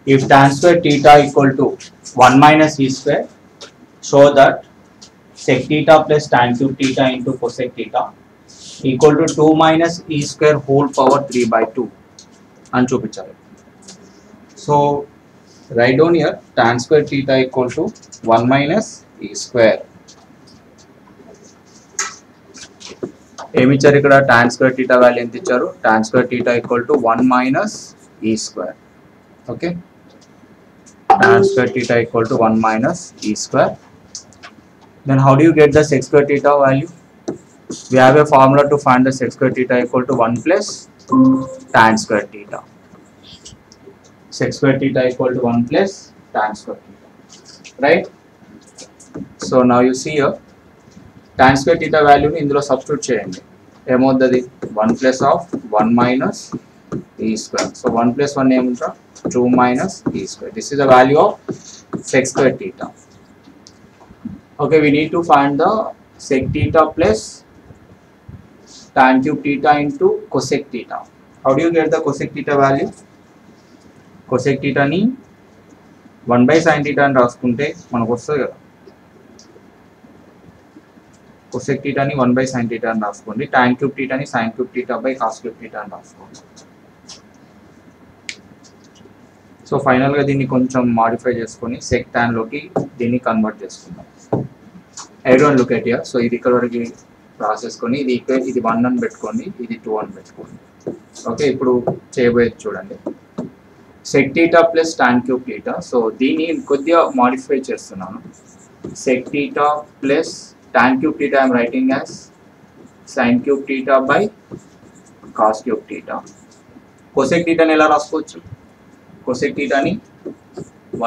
If tan square theta equal to 1 minus e square, show that sec theta plus tan cube theta into cosec theta equal to 2 minus e square whole power 3 by 2 అని చూపించాలి. So write down here tan square theta equal to 1 minus e square. ఏమి ఇచ్చారు ఇక్కడ? tan square theta value ఎంత ఇచ్చారు? tan square theta equal to 1 minus e square. Okay, tan square theta equal to 1 minus e square. Then how do you get the sec square theta value? We have a formula to find the sec square theta equal to 1 plus tan square theta. Sec square theta equal to 1 plus tan square theta, right? So now you see here tan square theta value ni indulo substitute cheyandi. Emodadi 1 plus of 1 minus e square. So 1 plus 1 emunta 2 minus e square. This is the value of sec square theta. Okay, we need to find the sec theta plus tan cube theta into cosec theta. How do you get the cosec theta value? Cosec theta ni 1 by sin theta అని రాసుకుంటే మనకు వస్తుంది కదా. cosec theta ni 1 by sin theta అని రాసుకోండి. tan cube theta ni sin cube theta by cos cube theta అని రాసుకోండి. So final గా దీన్ని కొంచెం మాడిఫై చేసుకొని sec tan లోకి దీన్ని కన్వర్ట్ చేసుకుందాం. everyone look at here. So ఇది ఇక్కడ వరకు రాసేసుకొని ఇది 1 అని పెట్టుకోండి, ఇది 2 అని పెట్టుకోండి. ఓకే, ఇప్పుడు చేయబోయేది చూడండి. sec theta plus tan cube theta. So దీన్ని కొద్దిగా మాడిఫై చేస్తున్నాను. sec theta plus tan cube theta I am writing as sin cube theta by cos cube theta. cosec theta ని ఎలా రాసుకోవచ్చు? cosec theta ని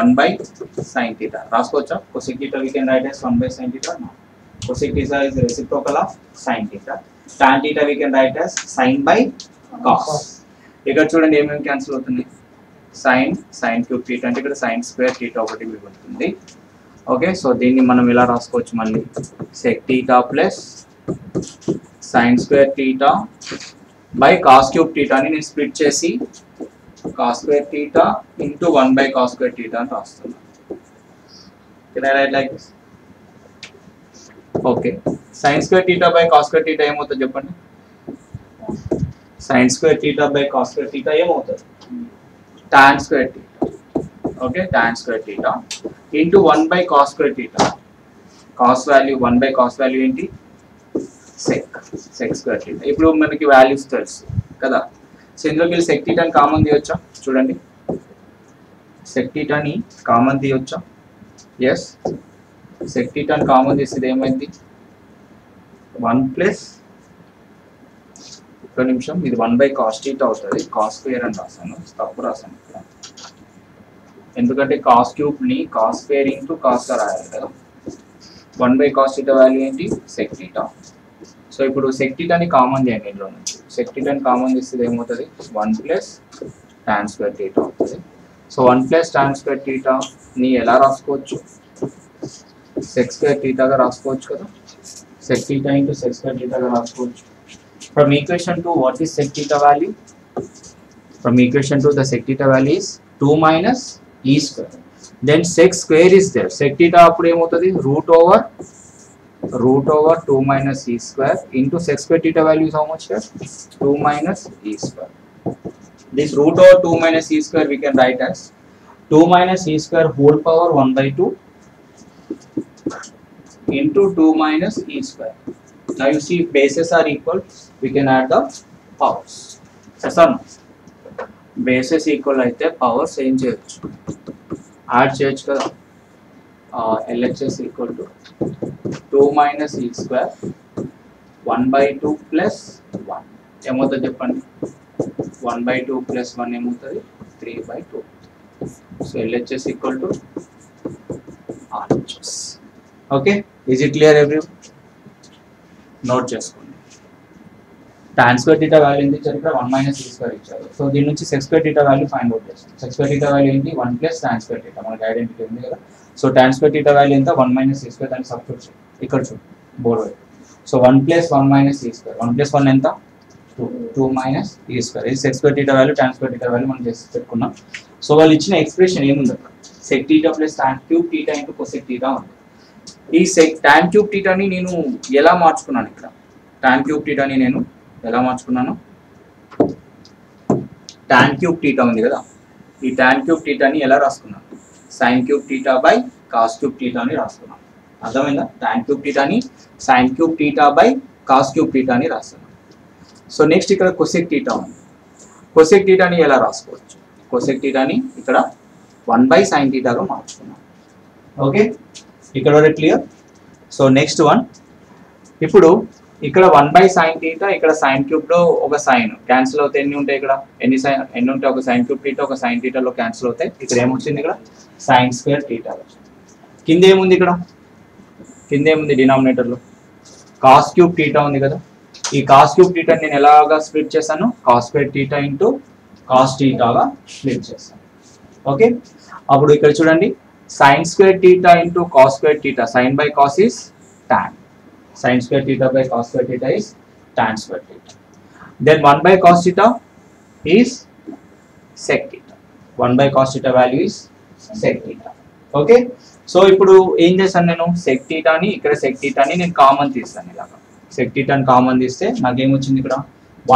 1 by sin theta రాసుకోవచ్చా? cosec theta we can write as 1 by sin theta. No. cosec theta is the reciprocal of sin theta. tan theta we can write as sin by cos. ఇక్కడ చూడండి ఏమేమి cancel అవుతున్నాయి. sin cube theta అంటే ఇక్కడ sin square theta ఒకటి మిగులుతుంది. Okay, so దీన్ని మనం ఎలా రాసుకోవచ్చు? మళ్ళీ sec theta plus sin square theta by cos cube theta ని నేను స్ప్లిట్ చేసి cos square theta into 1 by cos square theta అని రాస్తున్నాను. Can I write like this? Okay, sin square theta by cos square theta ఏమవుతుంది చెప్పండి? sin square theta by cos square theta ఏమవుతుంది? tan square theta. Okay, tan square theta into 1 by cos square theta. cos value 1 by cos value ఏంటి? sec square theta. ఇప్పుడు మనకి values తెలుసు కదా. So ఇందులోకి వెళ్ళి sec theta ని common తీయొచ్చా? చూడండి, sec theta ని కామన్ తీయొచ్చా? ఎస్, sec theta ని కామన్ తీసేది ఏమైంది? 1 ప్లస్ ఒక నిమిషం, ఇది 1 by cos theta అవుతుంది. cos square అని రాసాను, తప్పు రాసాను ఇక్కడ. ఎందుకంటే cos cube ని cos square into cos గా రాయాలి కదా. 1 by cos theta వాల్యూ ఏంటి? sec theta. సో ఇప్పుడు sec theta ని కామన్ చేయండి ఇందులో నుంచి. sec theta ని కామన్ చేస్తే ఏమవుతుంది? 1 ప్లస్ tan square theta అవుతుంది. So 1 plus tan square theta ని ఎలా రాసుకోవచ్చు? sec square theta గా రాసుకోవచ్చు కదా. sec theta into sec square theta గా రాసుకోవచ్చు. From equation 2, what is sec theta value? From equation 2, the sec theta value is 2 minus e square. Then sec square is there. Sec theta appudu emotadi? Root over 2 minus e square into sec square theta value is how much here? 2 minus e square. This root over 2 minus e square we can write as 2 minus e square whole power 1 by 2 into 2 minus e square. Now you see bases are equal, we can add the powers. Yes or no? Bases equal అయితే powers ఏం చేయొచ్చు? Add చేయొచ్చు కదా. LHS equal to 2 minus e square 1 by 2 plus 1 ఏమవుతుంది చెప్పండి? 1 by 2 plus 1 ఏమవుతుంది? 3 by 2. So LHS equal to RHS. Okay, is it clear everyone? Note చేసుకోండి. tan square theta value ఎంత ఇచ్చారు? ఇక్కడ 1 minus e square ఇచ్చారు. సో దీని నుంచి sec square theta value find out చేస్తాం. sec square theta వాల్యూ ఏంటి? 1 plus tan square theta. మనకి ఐడెంటిటీ ఉంది కదా. So tan square theta value ఎంత? 1 minus e square. దాన్ని సబ్స్టిట్యూట్ చేయండి. ఇక్కడ చూడండి బోర్డు వైపు. So 1 plus 1 minus e square. 1 plus 1 ఎంత? 2 minus e square. ఇది sec square theta వాల్యూ, tan square theta వాల్యూ మనం చేసి పెట్టుకున్నాం. సో వాళ్ళు ఇచ్చిన ఎక్స్ప్రెషన్ ఏముంది అక్కడ, sec theta plus tan cube theta into cosec theta ఉంది. ఈ టాన్ క్యూబ్ థీటాని నేను ఎలా మార్చుకున్నాను, ఇక్కడ టాన్ క్యూబ్ థీటాని నేను ఎలా మార్చుకున్నాను, టాన్ క్యూబ్ థీటా ఉంది కదా, ఈ టాన్ క్యూబ్ థీటాని ఎలా రాసుకున్నాను, sine cube theta by cos cube theta అని రాసుకున్నాను. అర్థమైందా? టాన్ క్యూబ్ థీటాని sine cube theta by cos cube theta అని రాస్తున్నాను. సో నెక్స్ట్ ఇక్కడ కొసెక్ థీటా ఉంది. కొసెక్ థీటాని ఎలా రాసుకోవచ్చు, కొసెక్ థీటాని ఇక్కడ 1/sin థీటాగా మార్చుకున్నాం. ఓకే, ఇక్కడ వరకు క్లియర్. సో నెక్స్ట్ వన్, ఇప్పుడు ఇక్కడ 1/sin థీటా, ఇక్కడ సైన్ క్యూబ్ లో ఒక సైన్ క్యాన్సిల్ అవుతాయి. ఎన్ని ఉంటాయి ఇక్కడ, ఎన్ని ఉంటాయి, ఒక సైన్ క్యూబ్ థీటా ఒక సైన్ థీటాలో క్యాన్సిల్ అవుతాయి. ఇక్కడ ఏమొచ్చింది, ఇక్కడ సైన్ స్క్వేర్ థీటా. కింద ఏముంది, ఇక్కడ కింద ఏముంది డినామినేటర్లో కాస్ క్యూబ్ థీటా ఉంది కదా. ఈ కాస్ క్యూబ్ థీటా నేను ఎలాగా స్ప్లిట్ చేశాను, cos square theta into cos థీటాగా స్ప్లిట్ చేస్తాను. ఓకే, అప్పుడు ఇక్కడ చూడండి, sine square theta into cos square theta, sine by cos is tan, sin square theta by cos square theta is tan square theta. Then 1/cos theta is sec theta. 1/cos theta value is sec theta. Okay. So ఇప్పుడు ఏం చేశాను నేను, sec theta ని ఇక్కడ sec theta ని నేను common తీస్తాను. ఇలాగా sec theta ని కామన్ తీస్తే నాకు ఏమొచ్చింది, ఇక్కడ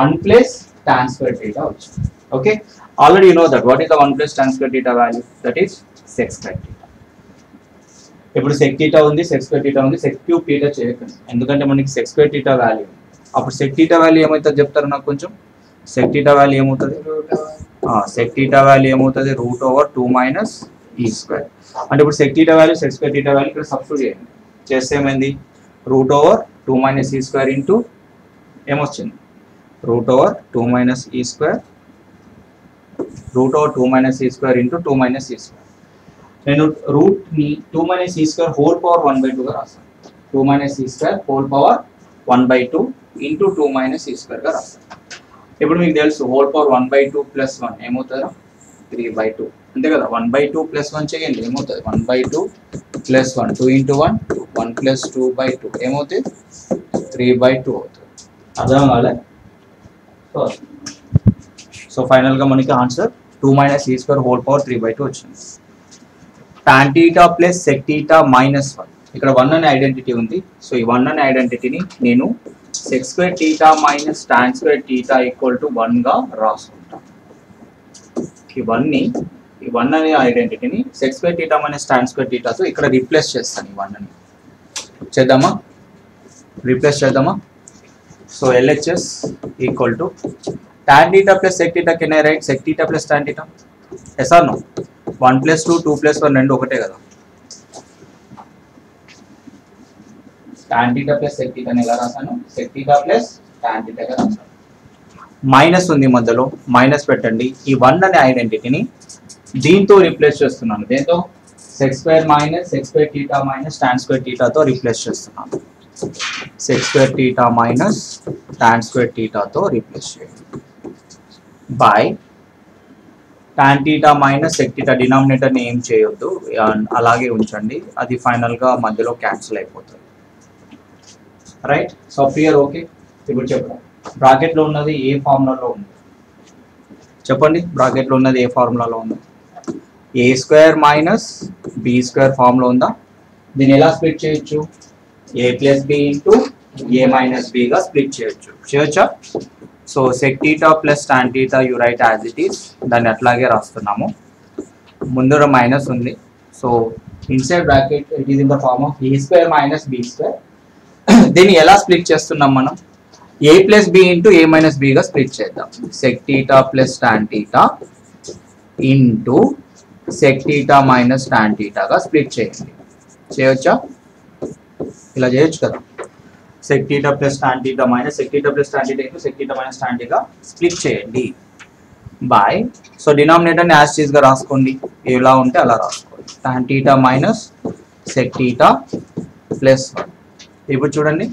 1 + tan square theta వచ్చింది. Okay, already you know that what is the 1 + tan square theta value, that is sec square theta. ఇప్పుడు సెక్ థీటా ఉంది, సెక్ స్క్వేర్ థీటా ఉంది, సెక్ క్యూబ్ థీటా చేయకండి, ఎందుకంటే మనకి సెక్ స్క్వేర్ థీటా వాల్యూ. అప్పుడు sec theta value ఏమవుతుంది చెప్తారు నాకు కొంచెం. సెక్ థీటా వాల్యూ ఏమవుతుంది, సెక్ థీటా వాల్యూ ఏమవుతుంది, √2 - e². అంటే ఇప్పుడు sec theta value, sec square theta value ఇక్కడ సబ్స్టిట్యూట్ చేయండి, చేస్తే ఏమైంది, √2 - e² ఇంటూ ఏమొచ్చింది, √2 - e², √2 - e² ఇంటూ 2 - e². నేను రూట్ ని 2 - e² హోల్ పవర్ 1/2 గా రాస్తాను. 2 - e² whole power 1/2 into 2 - e² గా రాస్తాను. ఇప్పుడు మీకు తెలుసు హోల్ పవర్ 1/2 + 1 ఏమవుతుందా, 3/2 అంతే కదా. 1/2 + 1 చేయండి, ఏమవుతుంది, 1/2 + 1, 2 × 1 1 + 2/2 ఏమవుతుంది, 3/2 అవుతుంది. అర్థం కాలే. సో ఫైనల్గా మనకి ఆన్సర్ 2 - e² హోల్ పవర్ 3/2 వచ్చింది. tan theta plus sec theta minus 1, ఇక్కడ 1 అనే ఐడెంటిటీ ఉంది. సో ఈ 1 అనే ఐడెంటిటీని నేను sec square theta minus tan square theta = 1 గా రాసుకుంటాను. ఈ 1 అనే ఐడెంటిటీని sec square theta minus tan square theta తో ఇక్కడ రీప్లేస్ చేస్తాను. ఈ 1 ని చేద్దామా, రీప్లేస్ చేద్దామా. So LHS = tan theta plus sec theta. Can I write sec theta plus tan theta? Yes or no? 1 + 2 2 + 1 రెండు ఒకటే కదా. tan theta plus sec theta ని ఎలా రాసాను, sec theta plus tan theta గా రాసాను. మైనస్ ఉంది మధ్యలో, మైనస్ పెట్టండి. ఈ 1 అనే ఐడెంటిటీని దీంతో రీప్లేస్ చేస్తున్నాను. దేంతో, sec square - sec square theta - tan square theta తో రీప్లేస్ చేస్తున్నాను. sec square theta - tan square theta తో రీప్లేస్ చేయండి. By tan theta - sec theta denominator ని ఏం చేయొద్దు, అలాగే ఉంచండి, అది ఫైనల్ గా మధ్యలో క్యాన్సిల్ అయిపోతుంది. రైట్. So clear. ఓకే, ఇప్పుడు చెప్పండి, బ్రాకెట్ లో ఉన్నది ఏ ఫార్ములాలో ఉంది చెప్పండి. బ్రాకెట్ లో ఉన్నది ఏ ఫార్ములాలో ఉంది, a² - b² ఫార్ములా ఉందా. దీన్ని ఎలా స్ప్లిట్ చేయొచ్చు, a + b into a - b గా స్ప్లిట్ చేయొచ్చా. So sec theta plus tan theta you write as it is, దాన్ని అట్లాగే రాస్తున్నాము. ముందర మైనస్ ఉంది, so inside bracket it is in the form of a² - b². దీన్ని ఎలా స్ప్లిట్ చేస్తున్నాం మనం, a + b into a - b గా స్ప్లిట్ చేద్దాం. sec theta plus tan theta into sec theta minus tan theta గా స్ప్లిట్ చేయండి. చేయొచ్చా, ఇలా చేయొచ్చు కదా. sec theta plus tan theta minus sec theta plus tan theta into sec theta minus tan theta split చేయండి by. So denominator ని as tease గా రాసుకోండి, ఎలా ఉంటే అలా రాసుకోండి. tan theta minus sec theta plus 1. ఇప్పుడు చూడండి,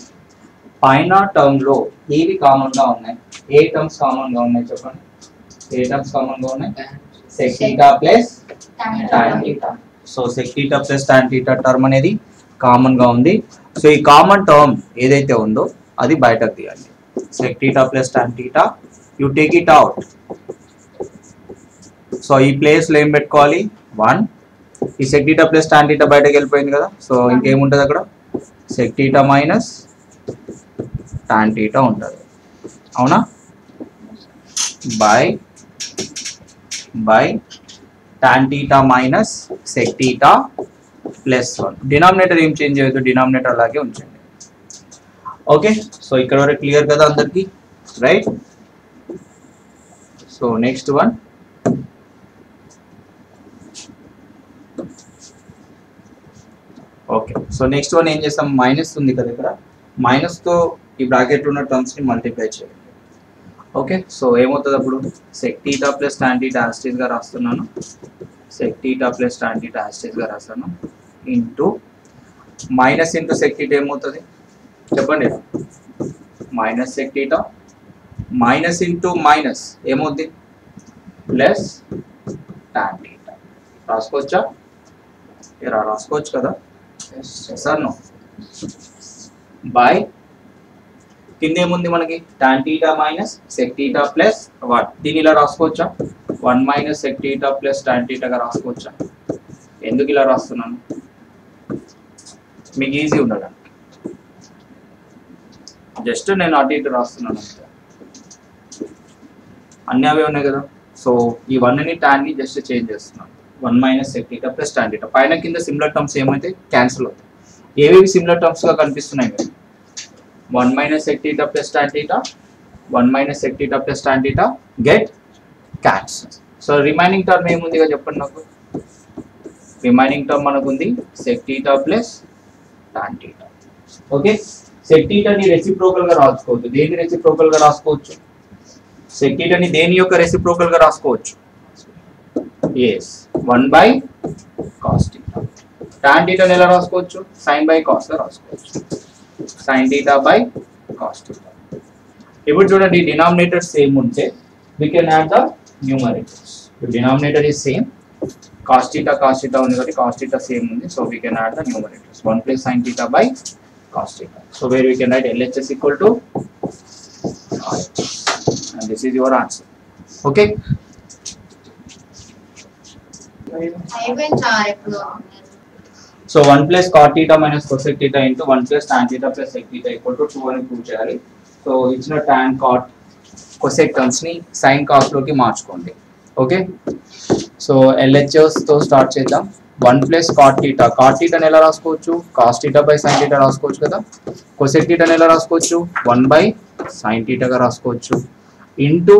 పైన టర్మ్ లో ఏవి కామన్ గా ఉన్నాయి, ఏ టర్మ్స్ కామన్ గా ఉన్నాయి చెప్పండి. ఏ టర్మ్స్ కామన్ గా ఉన్నాయి, sec theta plus tan theta. So sec theta plus tan theta term అనేది కామన్ గా ఉంది. సో ఈ కామన్ టర్మ్ ఏదైతే ఉందో అది బయటకు తీయాలి. sec theta plus tan theta, you take it out. So ఈ ప్లేస్లో ఏం పెట్టుకోవాలి 1. ఈ sec theta plus tan theta బయటకు వెళ్ళిపోయింది కదా, సో ఇంకేముంటుంది అక్కడ sec theta minus tan theta ఉంటుంది, అవునా, by tan theta minus sec theta plus 1. Denominator ఏం చేంజ్ చేయొద్దు, డినామినేటర్ అలాగే ఉంచండి. ఓకే, సో ఇక్కడ వరకు క్లియర్ కదా అందరికి, right. So next one, okay, so next one ఏం చేస్తాం, మైనస్ ఉంది కదా ఇక్కడ, మైనస్తో ఈ బ్రాకెట్ ఉన్న టర్మ్స్ని మల్టిప్లై చేయండి. ఓకే, సో ఏమవుతుంది అప్పుడు sec theta plus tan theta యాస్టీస్గా రాస్తున్నాను, sec theta plus tan theta యాస్టీస్గా రాస్తాను, into minus into sec theta ఏమవుతుంది చెప్పండి, minus sec theta minus into minus ఏమవుతుంది ప్లస్ tan theta. రాసుకోవచ్చా, ఇలా రాసుకోవచ్చు కదా సార్, నో, బై కింద ఏముంది మనకి tan theta minus sec theta plus 1. దీన్ని ఇలా రాసుకోవచ్చా 1 minus sec theta plus tan theta గా రాసుకోవచ్చా? ఎందుకు ఇలా రాస్తున్నాను, మీకు ఈజీ ఉండడానికి, జస్ట్ నేను అటు ఇటు రాస్తున్నాను అంతే, అన్నీ అవే ఉన్నాయి కదా. సో ఈ 1ని tan ని జస్ట్ చేంజ్ చేస్తున్నాను, 1 minus sec theta plus tan theta. పైన కింద సిమిలర్ టర్మ్స్ ఏమైతే క్యాన్సిల్ అవుతాయి, ఏవేవి సిమిలర్ టర్మ్స్గా కనిపిస్తున్నాయి కదా, 1 minus sec theta plus tan theta, 1 minus sec theta plus tan theta get cancelled. So remaining term ఏముందిగా చెప్పండి నాకు, రిమైనింగ్ టర్మ్ మనకు ఉంది sec theta plus tan theta. Okay, sec theta ని రెసిప్రోకల్ గా రాసుకోవచ్చు, దేని రెసిప్రోకల్ గా రాసుకోవచ్చు, sec theta ని దేని యొక్క రెసిప్రోకల్ గా రాసుకోవచ్చు, yes 1 by cos theta. tan theta ని ఎలా రాసుకోవచ్చు, sin by cos గా రాసుకోవచ్చు, sin theta by cos theta. ఇప్పుడు చూడండి డినామినేటర్ సేమ్ ఉంటే we can add the numerators. The denominator is same, cos theta ఉంది కాబట్టి cos theta సేమ్ ఉంది, so we can add the numerators 1 plus sin theta by cos theta. So where we can write LHS equal to RHS, and this is your answer. Okay, so 1 plus cot theta minus cosec theta into 1 plus tan theta plus sec theta equal to 2 అని prove చేయాలి. So ఇచ్చిన tan cot cosec terms ని sin cos లోకి మార్చుకోండి. Okay, so LHS తో start చేద్దాం. 1 plus cot theta, cot theta ని ఎలా రాసుకోవచ్చు, cos theta by sin theta రాసుకోవచ్చు కదా, cosec theta ని ఎలా రాసుకోవచ్చు 1 by sin theta గా రాసుకోవచ్చు, into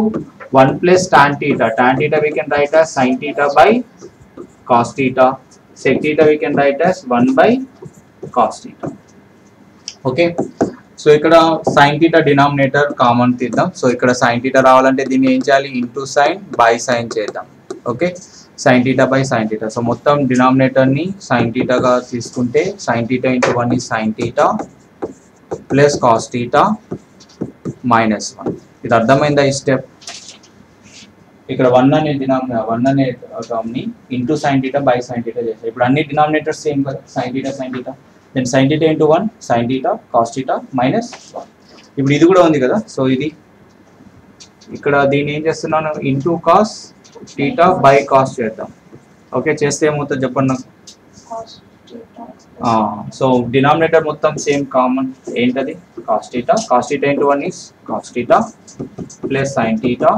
1 plus tan theta, tan theta we can write as sin theta by cos theta, sec theta we can write as 1 by cos theta. Okay, so ఇక్కడ sin theta denominator common తీద్దాం. So ఇక్కడ sin theta రావాలంటే దీన్ని ఏం చేయాలి, into sine by sine చేద్దాం. Okay, sin theta by sin theta. So మొత్తం డినామినేటర్ని sin theta గా తీసుకుంటే sin theta into 1 is sin theta plus cos theta minus 1. ఇది అర్థమైందా ఈ స్టెప్? ఇక్కడ 1 అనే టర్మ్ ని into sin theta by sin theta చేస్తాం. ఇప్పుడు అన్ని డినామినేటర్స్ సేమ్ కదా, sin theta then sin theta into 1 sin theta cos theta minus 1. ఇప్పుడు ఇది కూడా ఉంది కదా, సో ఇది ఇక్కడ దీన్ని ఏం చేస్తున్నాను, into cos theta by cos చేద్దాం. ఓకే, చేస్తే ఏమవుతుంది చెప్పండి నాకు, సో డినామినేటర్ మొత్తం సేమ్ కామన్ ఏంటది cos theta into 1 is cos theta plus sin theta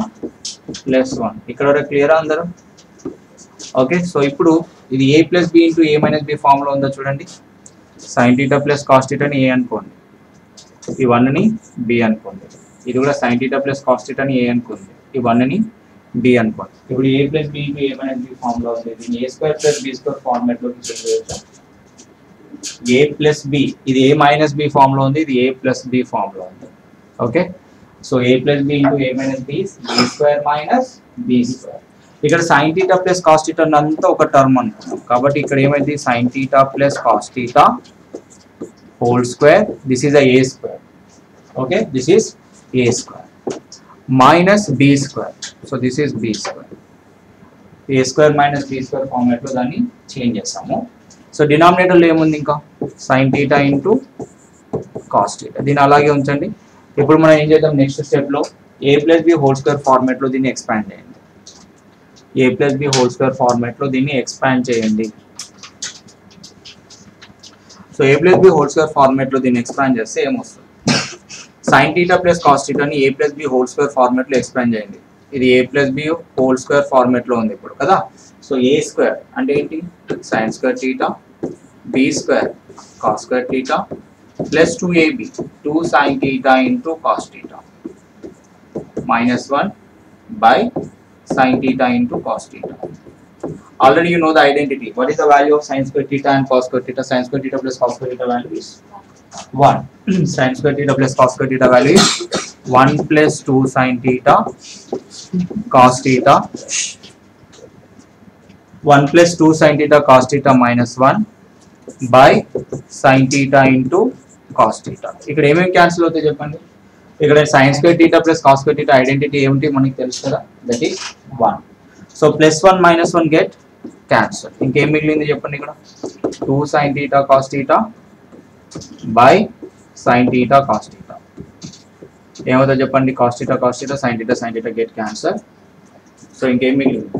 plus 1. ఇక్కడ వరకు క్లియరా అందరూ? ఓకే, సో ఇప్పుడు ఇది a plus B into a minus B ఫామ్లో ఉందో చూడండి, sin theta plus cos theta ని a అనుకోండి, ఈ 1ని b అనుకోండి, ఇది కూడా sin theta plus cos theta ని a అనుకోండి, ఈ 1ని b అనుకోండి. ఇప్పుడు a plus B into a minus B ఫామ్లో ఉంది, దీన్ని a square plus b square ఫార్మాట్లోకి చేంజ్ చేయొచ్చు. a ప్లస్ b, ఇది a మైనస్ b ఫామ్లో ఉంది, ఇది a ప్లస్ b ఫామ్లో ఉంది. Okay, so a plus b into a minus b is b square minus b square. ఇక్కడ sin theta plus cos theta అంతా ఒక టర్మ్ అనుకున్నాం కాబట్టి ఇక్కడ ఏమైంది sin theta plus cos theta whole square, this is a square. Okay, this is a square minus b square, so this is b square. a square minus b square ఫార్మాట్లో దాన్ని change చేస్తాము. So డినామినేటర్లో ఏముంది ఇంకా sin theta into cos theta, దీన్ని అలాగే ఉంచండి. ఇప్పుడు మనం ఏం చేద్దాం, నెక్స్ట్ స్టెప్లో a plus B whole square ఫార్మాట్లో దీన్ని ఎక్స్పాండ్ చేయండి. A plus B whole square ఫార్మాట్లో దీన్ని ఎక్స్పాండ్ చేయండి. So A plus B whole square ఫార్మాట్లో దీన్ని ఎక్స్పాండ్ చేస్తే ఏమొస్తుంది? సైన్ టీటా ప్లస్ కాస్ టీటాని A plus B whole square ఫార్మాట్లో ఎక్స్పాండ్ చేయండి. ఇది A plus B whole square ఫార్మాట్లో ఉంది ఇప్పుడు కదా. సో ఏ స్క్వేర్ అంటే ఏంటి? Sine square theta B square cos square theta plus 2ab 2 sin theta into cos theta minus 1 by sin theta into cos theta. Already you know the identity. What is the value of sin square theta and cos square theta? Sin square theta plus cos square theta value is 1. Sin square theta plus cos square theta value is 1 plus 2 sin theta cos theta 1 plus 2 sin theta cos theta minus 1 by sin theta into cos theta. ఇక్కడ ఏమేమి cancel అవుతాయి చెప్పండి. ఇక్కడ sin square theta plus cos square theta identity ఏమిటి మనకి తెలుసు కదా, that is 1. So plus 1 minus 1 get cancel. ఇంకేం మిగిలింది చెప్పండి ఇక్కడ? 2 sin theta cos theta by sin theta cos theta. ఏమవుతుంది చెప్పండి? cos theta sin theta get cancel. So ఇంకేం మిగిలింది?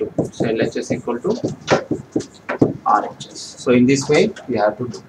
2. So LHS equal to RHS. So in this way we have to do.